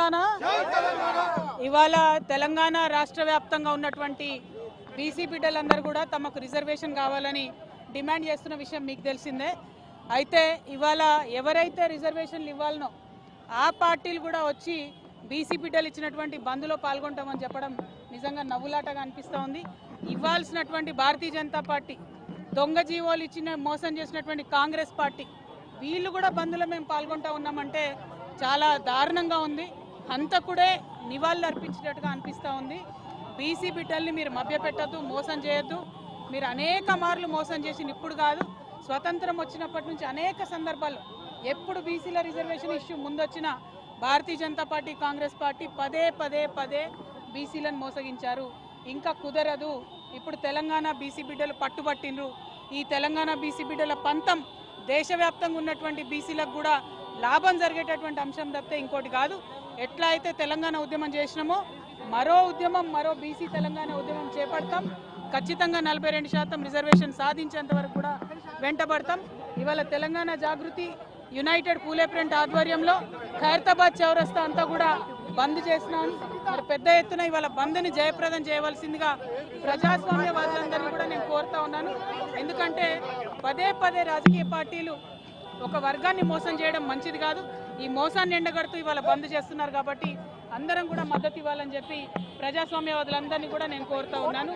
తెలంగాణ ఇవాళ తెలంగాణ రాష్ట్ర వ్యాప్తంగా ఉన్నటువంటి బీసీ బిడ్డలందరూ కూడా తమకు రిజర్వేషన్ కావాలని డిమాండ్ చేస్తున్న విషయం మీకు తెలిసిందే. అయితే ఇవాళ ఎవరైతే రిజర్వేషన్లు ఇవ్వాలనో ఆ పార్టీలు కూడా వచ్చి బీసీ బిడ్డలు ఇచ్చినటువంటి బంద్లో పాల్గొంటామని చెప్పడం నిజంగా నవ్వులాటగా అనిపిస్తూ ఉంది. ఇవ్వాల్సినటువంటి భారతీయ జనతా పార్టీ, దొంగ జీవోలు ఇచ్చిన మోసం చేసినటువంటి కాంగ్రెస్ పార్టీ, వీళ్ళు కూడా బంద్లో మేము పాల్గొంటా ఉన్నామంటే చాలా దారుణంగా ఉంది. హంతకుడే నివాళులు అర్పించినట్టుగా అనిపిస్తూ ఉంది. బీసీ బిడ్డల్ని మీరు మభ్యపెట్టద్దు, మోసం చేయొద్దు. మీరు అనేక మార్లు మోసం చేసి ఇప్పుడు కాదు, స్వతంత్రం వచ్చినప్పటి నుంచి అనేక సందర్భాల్లో ఎప్పుడు బీసీల reservation issue ముందొచ్చిన Bharatiya Janata party, Congress party పదే పదే పదే బీసీలను మోసగించారు. ఇంకా కుదరదు. ఇప్పుడు తెలంగాణ బీసీ బిడ్డలు పట్టుబట్టినరు. ఈ తెలంగాణ బీసీ బిడ్డల పంతం దేశవ్యాప్తంగా ఉన్నటువంటి బీసీలకు కూడా లాభం జరిగేటటువంటి అంశం తప్పితే ఇంకోటి కాదు. ఎట్లా అయితే తెలంగాణ ఉద్యమం చేసినామో మరో బీసీ తెలంగాణ ఉద్యమం చేపడతాం. ఖచ్చితంగా 42% రిజర్వేషన్ సాధించేంత వరకు కూడా వెంటబడతాం. ఇవాళ తెలంగాణ జాగృతి యునైటెడ్ పూలే ఫ్రంట్ ఆధ్వర్యంలో ఖైరతాబాద్ చౌరస్తా అంతా కూడా బంద్ చేసినాం. మరి పెద్ద ఎత్తున ఇవాళ బంద్ని జయప్రదం చేయవలసిందిగా ప్రజాస్వామ్యవాదులందరినీ కూడా నేను కోరుతా ఉన్నాను. ఎందుకంటే పదే పదే రాజకీయ పార్టీలు ఒక వర్గాన్ని మోసం చేయడం మంచిది కాదు. ఈ మోసాన్ని ఎండగడుతూ ఇవాళ బంద్ చేస్తున్నారు. కాబట్టి అందరం కూడా మద్దతు ఇవ్వాలని చెప్పి ప్రజాస్వామ్యవాదులందరినీ కూడా నేను కోరుతా ఉన్నాను.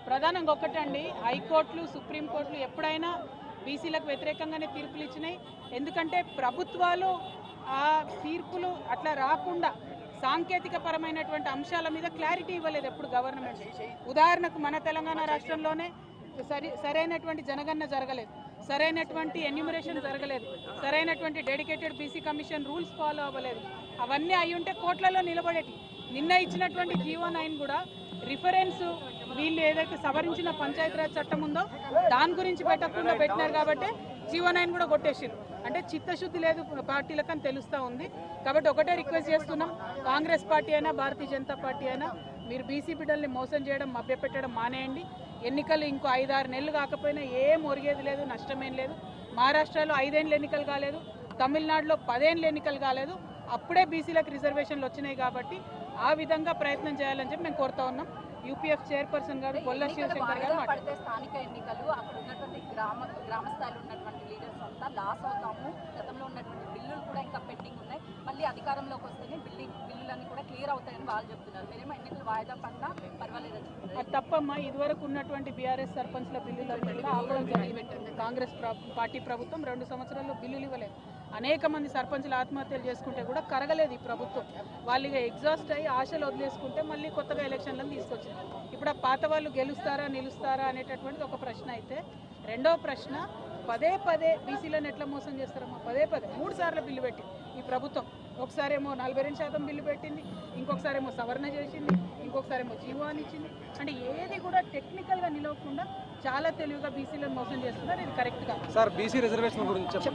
ప్రధానంగా ఒక్కటండి, హైకోర్టులు, సుప్రీంకోర్టులు ఎప్పుడైనా బీసీలకు వ్యతిరేకంగానే తీర్పులు ఇచ్చినాయి. ఎందుకంటే ప్రభుత్వాలు ఆ తీర్పులు అట్లా రాకుండా సాంకేతిక పరమైనటువంటి అంశాల మీద క్లారిటీ ఇవ్వలేదు ఎప్పుడు గవర్నమెంట్. ఉదాహరణకు మన తెలంగాణ రాష్ట్రంలోనే సరైనటువంటి జనగణన జరగలేదు, సరైనటువంటి ఎన్యూమరేషన్ జరగలేదు, సరైనటువంటి dedicated BC commission rules follow అవ్వలేదు. అవన్నీ అయి ఉంటే కోర్టులలో నిలబడేటి. నిన్న ఇచ్చినటువంటి జీవో 9 కూడా రిఫరెన్స్ వీళ్ళు ఏదైతే సవరించిన పంచాయతీరాజ్ చట్టం ఉందో దాని గురించి పెట్టకుండా పెట్టినారు. కాబట్టి జీవో 9 కూడా కొట్టేసారు. అంటే చిత్తశుద్ధి లేదు పార్టీలకని తెలుస్తూ ఉంది. కాబట్టి ఒకటే రిక్వెస్ట్ చేస్తున్నాం, కాంగ్రెస్ పార్టీ అయినా భారతీయ జనతా పార్టీ అయినా మీరు బీసీ బిడ్డల్ని మోసం చేయడం, మభ్యపెట్టడం మానేయండి. ఎన్నికలు ఇంకో 5-6 నెలలు కాకపోయినా ఏం ఒరిగేది లేదు, నష్టమేం లేదు. మహారాష్ట్రలో 5 ఏళ్ళు ఎన్నికలు కాలేదు, తమిళనాడులో 10 ఏళ్ళు ఎన్నికలు కాలేదు. అప్పుడే బీసీలకు రిజర్వేషన్లు వచ్చినాయి. కాబట్టి ఆ విధంగా ప్రయత్నం చేయాలని చెప్పి మేము కోరుతా ఉన్నాం. యూపీఎఫ్ చైర్పర్సన్ గారు బొల్ల శివశంకర్ గారు మాట్లాడితే స్థానిక ఎన్నికలు అక్కడ ఉన్నటువంటి గ్రామ స్థాయిలో ఉన్నటువంటి లీడర్స్ అంతా లాస్ అవుతాము. గతంలో ఉన్నటువంటి బిల్లులు కూడా ఇంకా పెండింగ్ ఉన్నాయి. మళ్ళీ అధికారంలోకి వస్తేనే బిల్లులన్నీ కూడా క్లియర్ అవుతాయని వాళ్ళు చెప్తున్నారు. మీరేమో ఎన్నికలు వాయిదా పడినా పర్వాలేదని చెప్తున్నారు. అది తప్పమ్మా. ఇదివరకు ఉన్నటువంటి బీఆర్ఎస్ సర్పంచ్ల బిల్లులన్నీ కూడా ఆపడం జరిగింది. కాంగ్రెస్ పార్టీ ప్రభుత్వం 2 సంవత్సరాల్లో బిల్లులు ఇవ్వలేదు. అనేక మంది సర్పంచులు ఆత్మహత్యలు చేసుకుంటే కూడా కరగలేదు ఈ ప్రభుత్వం. వాళ్ళు ఇక ఎగ్జాస్ట్ అయ్యి ఆశలు వదిలేసుకుంటే మళ్ళీ కొత్తగా ఎలక్షన్లను తీసుకొచ్చింది. ఇప్పుడు ఆ పాత వాళ్ళు గెలుస్తారా నిలుస్తారా అనేటటువంటిది ఒక ప్రశ్న అయితే, రెండవ ప్రశ్న పదే పదే బీసీలను ఎట్లా మోసం చేస్తారమ్మా? పదే 3 సార్లు బిల్లు పెట్టింది ఈ ప్రభుత్వం. ఒకసారేమో 42% బిల్లు పెట్టింది, ఇంకొకసారేమో సవరణ చేసింది, ఇంకొకసారేమో జీవో అని ఇచ్చింది. అంటే ఏది కూడా టెక్నికల్గా నిలవకుండా చాలా తెలివిగా బీసీలను మోసం చేస్తున్నారు. ఇది కరెక్ట్ గా సార్ బీసీ రిజర్వేషన్ గురించి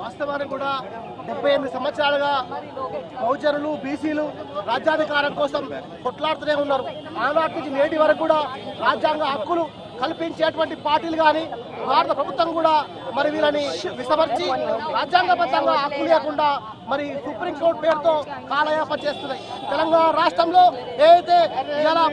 వాస్తవానికి కూడా 78 సంవత్సరాలుగా బహుజనులు, బీసీలు రాజ్యాధికారం కోసం కొట్లాడుతూనే ఉన్నారు. ఆనాటి నుంచి నేటి వరకు కూడా రాజ్యాంగ హక్కులు కల్పించేటువంటి పార్టీలు కానీ భారత ప్రభుత్వం కూడా మరి వీళ్ళని విస్మరించి రాజ్యాంగబద్ధంగా హక్కు లేకుండా మరి సుప్రీంకోర్టు పేరుతో కాలయాపన చేస్తున్నాయి. తెలంగాణ రాష్ట్రంలో ఏదైతే ఇలా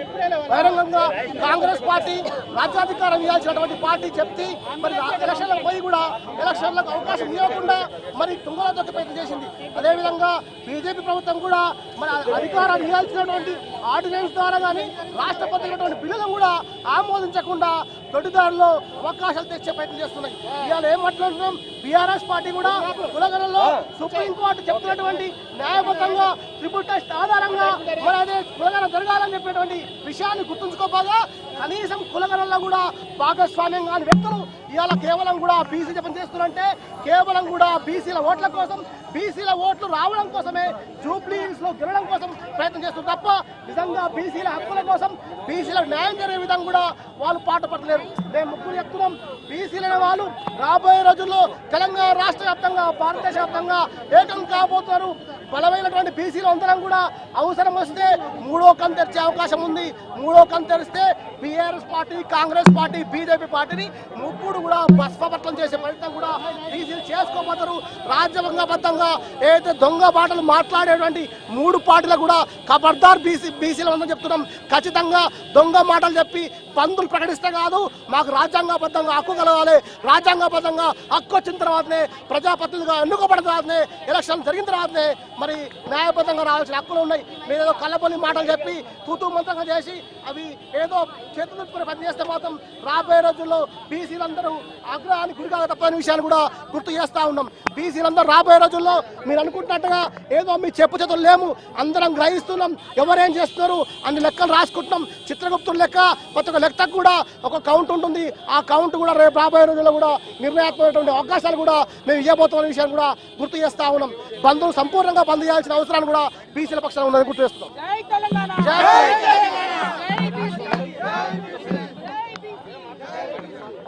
బహిరంగంగా కాంగ్రెస్ పార్టీ రాజ్యాధికారం ఇవ్వాల్సినటువంటి పార్టీ చెప్తే మరి ఎలక్షన్లకు పోయి కూడా ఎలక్షన్లకు అవకాశం ఇవ్వకుండా మరి తుంగలో తొక్కి ప్రయత్నం చేసింది. అదేవిధంగా బీజేపీ ప్రభుత్వం కూడా మరి అధికారాన్ని ఇవ్వాల్సినటువంటి ఆర్డినెన్స్ ద్వారా కానీ రాష్ట్రపతి బిల్లులను కూడా ఆమోదించకుండా దొడ్డిదారుల్లో అవకాశాలు తెచ్చే ప్రయత్నం చేస్తున్నాయి. ఇవాళ ఏం మాట్లాడుతున్నాం, బీఆర్ఎస్ పార్టీ కూడా కులగణంలో సుప్రీంకోర్టు చెప్తున్నటువంటి న్యాయబద్ధంగా ట్రిపుల్ టెస్ట్ ఆధారంగా మరి అదే కులగణం జరగాలని చెప్పినటువంటి విషయాన్ని గుర్తుంచుకోపోగా కనీసం కులగణంలో కూడా భాగస్వామ్యం కాని వ్యక్తులు ఇవాళ కేవలం కూడా బీసీ జపం చేస్తున్నారంటే కేవలం కూడా బీసీల ఓట్ల కోసం, బీసీల ఓట్లు రావడం కోసమే, జూబ్లీస్ లో గెలవడం కోసం ప్రయత్నం చేస్తున్నారు తప్ప నిజంగా బీసీల హక్కుల కోసం, బీసీలకు న్యాయం జరిగే విధంగా కూడా వాళ్ళు పాటుపడలేరు. మేము ముగ్గురు చెప్తున్నాం, బీసీలైన వాళ్ళు రాబోయే రోజుల్లో తెలంగాణ రాష్ట్ర వ్యాప్తంగా భారతదేశ వ్యాప్తంగా ఏకం కాబోతున్నారు. బలమైనటువంటి బీసీలు అందరం కూడా అవసరం వస్తే మూడో కన్ను తెరిచే అవకాశం ఉంది. మూడో కన్ను తెరిస్తే BRS party, Congress party, BJP పార్టీని ముప్పుడు కూడా భస్మపట్నం చేసే ప్రయత్నం కూడా బీసీలు చేసుకోబోతారు. రాజ్యాంగబద్ధంగా ఏదైతే దొంగ మాటలు మాట్లాడేటువంటి మూడు పార్టీలు కూడా ఖబర్దార్ బీసీలు అందరం చెప్తున్నాం. ఖచ్చితంగా దొంగ మాటలు చెప్పి బంధులు ప్రకటిస్తే కాదు, మాకు రాజ్యాంగబద్ధంగా హక్కు కలగాలి. రాజ్యాంగబద్ధంగా హక్కు వచ్చిన తర్వాతనే ప్రజాప్రతినిధులుగా ఎన్నుకోబడిన తర్వాతనే ఎలక్షన్ జరిగిన తర్వాతనే మరి న్యాయబద్ధంగా రావాల్సిన హక్కులు ఉన్నాయి. మీరు ఏదో కళ్ళబొల్లి మాటలు చెప్పి తూతూ మంత్రంగా చేసి అవి ఏదో చేతులు దుట్టుకుని పనిచేస్తే మాత్రం రాబోయే రోజుల్లో బీసీలందరూ ఆగ్రహానికి గురికాక తప్పని విషయాన్ని కూడా గుర్తు చేస్తా ఉన్నాం. బీసీలందరూ రాబోయే రోజుల్లో మీరు అనుకుంటున్నట్టుగా ఏదో మీ చెప్పు చేతులు లేము, అందరం గ్రహిస్తున్నాం. ఎవరేం చేస్తున్నారు అన్ని లెక్కలు రాసుకుంటున్నాం. చిత్రగుప్తుల లెక్క ప్రతి ఒక్క లెక్కకు కూడా ఒక కౌంట్ ఉంటుంది. ఆ కౌంట్ కూడా రేపు రాబోయే రోజుల్లో కూడా నిర్ణయాత్మకమైనటువంటి అవకాశాలు కూడా మేము ఇవ్వబోతున్న విషయాన్ని కూడా గుర్తు చేస్తా ఉన్నాం. బంధువులు సంపూర్ణంగా బంద్ చేయాల్సిన అవసరాన్ని కూడా బీసీల పక్షాన ఉందని గుర్తు చేస్తున్నాం. జై తెలంగాణ.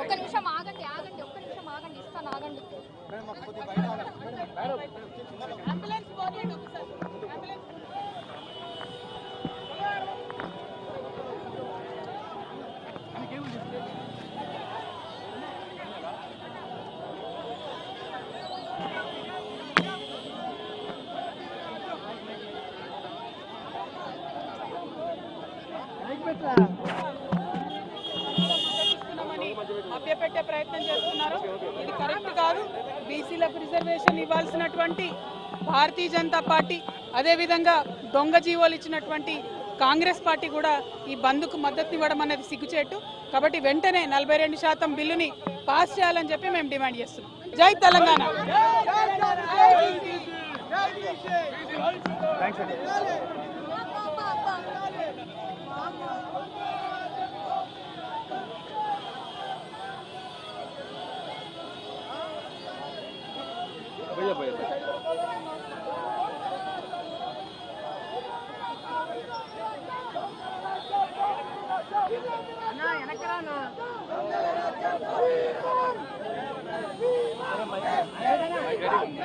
ఒక్క నిమిషం ఆగండి, ఒక్క నిమిషం ఆగండి, ఇస్తాను, ఆగండి. అంబులెన్స్ పోనీయండి ఒకసారి. అంబులెన్స్ మభ్యపెట్టే ప్రయత్నం చేస్తున్నారు. ఇది కరెక్ట్ కాదు. బీసీలకు రిజర్వేషన్ ఇవ్వాల్సినటువంటి భారతీయ జనతా పార్టీ, అదేవిధంగా దొంగ జీవోలు ఇచ్చినటువంటి కాంగ్రెస్ పార్టీ కూడా ఈ బంద్కు మద్దతు ఇవ్వడం అనేది సిగ్గుచేటు. కాబట్టి వెంటనే 42% బిల్లుని పాస్ చేయాలని చెప్పి మేము డిమాండ్ చేస్తున్నాం. జై తెలంగాణ.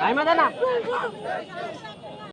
Ay, madana.